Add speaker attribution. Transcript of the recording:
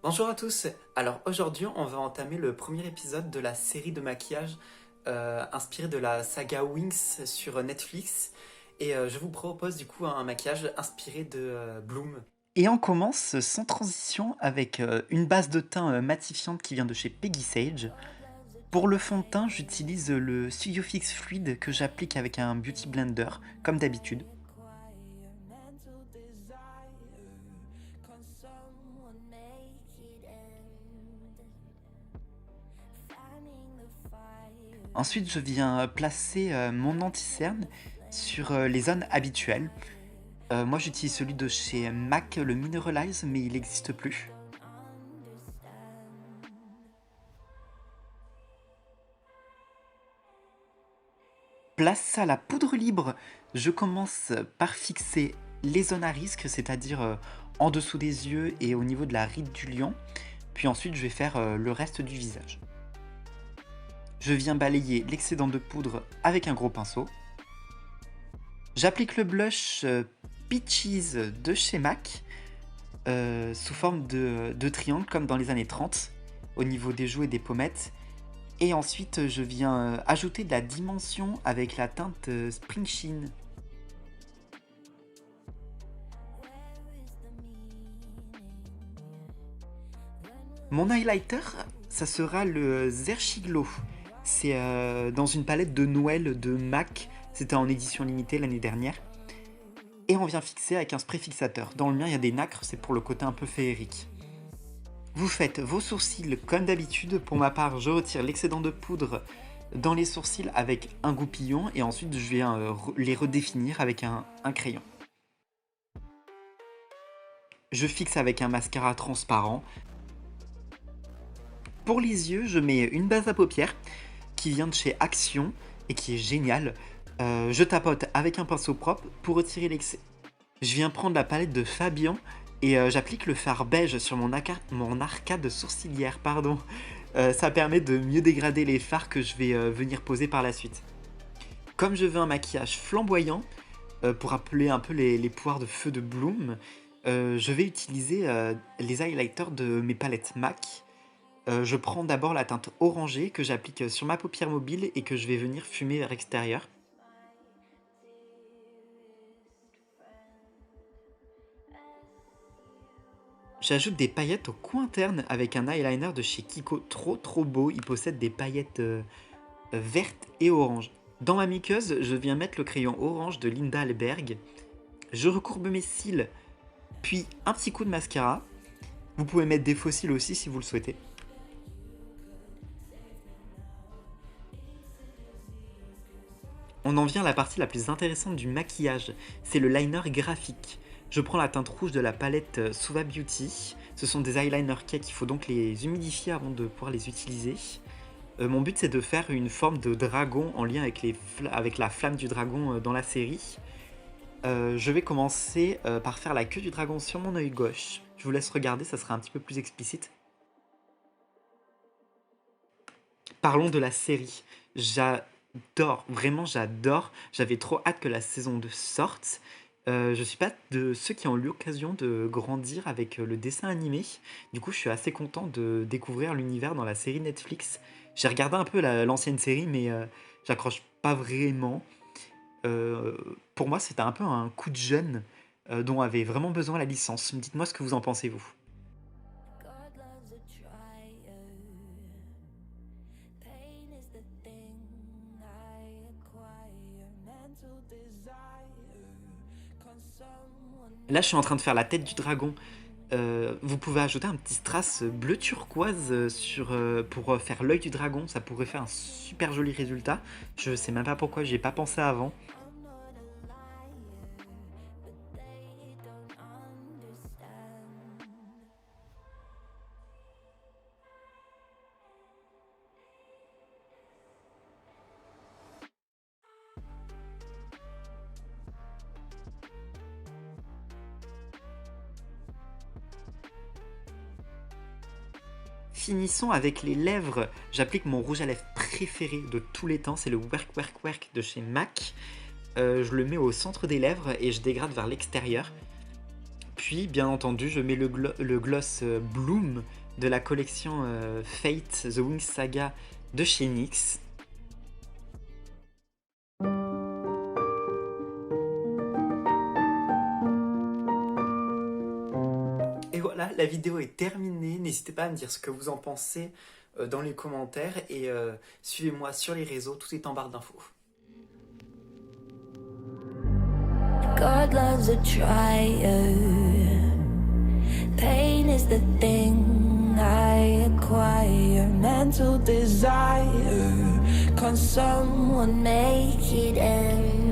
Speaker 1: Bonjour à tous. Alors aujourd'hui, on va entamer le premier épisode de la série de maquillage inspirée de la saga Wings sur Netflix. Et je vous propose du coup un maquillage inspiré de Bloom. Et on commence sans transition avec une base de teint matifiante qui vient de chez Peggy Sage. Pour le fond de teint, j'utilise le Studio Fix Fluid que j'applique avec un Beauty Blender, comme d'habitude. Ensuite, je viens placer mon anti-cerne sur les zones habituelles. Moi, j'utilise celui de chez MAC, le Mineralize, mais il n'existe plus. Place à la poudre libre, je commence par fixer les zones à risque, c'est-à-dire en dessous des yeux et au niveau de la ride du lion. Puis ensuite, je vais faire le reste du visage. Je viens balayer l'excédent de poudre avec un gros pinceau. J'applique le blush Peaches de chez MAC sous forme de triangle comme dans les années 30 au niveau des joues et des pommettes. Et ensuite, je viens ajouter de la dimension avec la teinte Spring Sheen. Mon highlighter, ça sera le Zerchiglo. C'est dans une palette de Noël de MAC. C'était en édition limitée l'année dernière. Et on vient fixer avec un spray fixateur. Dans le mien, il y a des nacres, c'est pour le côté un peu féerique. Vous faites vos sourcils comme d'habitude. Pour ma part, je retire l'excédent de poudre dans les sourcils avec un goupillon et ensuite je viens les redéfinir avec un crayon. Je fixe avec un mascara transparent. Pour les yeux, je mets une base à paupières qui vient de chez Action et qui est géniale. Je tapote avec un pinceau propre pour retirer l'excès. Je viens prendre la palette de Fabien et j'applique le fard beige sur mon arcade sourcilière. Ça permet de mieux dégrader les fards que je vais venir poser par la suite. Comme je veux un maquillage flamboyant, pour rappeler un peu les pouvoirs de feu de Bloom, je vais utiliser les highlighters de mes palettes MAC. Je prends d'abord la teinte orangée que j'applique sur ma paupière mobile et que je vais venir fumer vers l'extérieur. J'ajoute des paillettes au coin interne avec un eyeliner de chez Kiko, trop beau, il possède des paillettes vertes et oranges. Dans ma muqueuse, je viens mettre le crayon orange de Linda Alberg. Je recourbe mes cils, puis un petit coup de mascara. Vous pouvez mettre des faux cils aussi si vous le souhaitez. On en vient à la partie la plus intéressante du maquillage, c'est le liner graphique. Je prends la teinte rouge de la palette Suva Beauty. Ce sont des eyeliners cake, il faut donc les humidifier avant de pouvoir les utiliser. Mon but c'est de faire une forme de dragon en lien avec la flamme du dragon dans la série. Je vais commencer par faire la queue du dragon sur mon œil gauche. Je vous laisse regarder, ça sera un petit peu plus explicite. Parlons de la série. J'adore, vraiment j'adore. J'avais trop hâte que la saison 2 sorte. Je suis pas de ceux qui ont eu l'occasion de grandir avec le dessin animé. Du coup, je suis assez content de découvrir l'univers dans la série Netflix. J'ai regardé un peu l'ancienne série, mais j'accroche pas vraiment. Pour moi, c'était un peu un coup de jeune dont avait vraiment besoin la licence. Dites-moi ce que vous en pensez, vous. Là, je suis en train de faire la tête du dragon. Vous pouvez ajouter un petit strass bleu turquoise pour faire l'œil du dragon. Ça pourrait faire un super joli résultat. Je sais même pas pourquoi j'y ai pas pensé avant. Finissons avec les lèvres. J'applique mon rouge à lèvres préféré de tous les temps. C'est le Werk Werk Werk de chez MAC. Je le mets au centre des lèvres et je dégrade vers l'extérieur. puis, bien entendu, je mets le gloss Bloom de la collection Fate The Wings Saga de chez NYX. Et voilà, la vidéo est terminée. N'hésitez pas à me dire ce que vous en pensez dans les commentaires et suivez-moi sur les réseaux, tout est en barre d'infos.
Speaker 2: God loves a trier. Pain is the thing I acquire. Mental desire. Can someone make it end?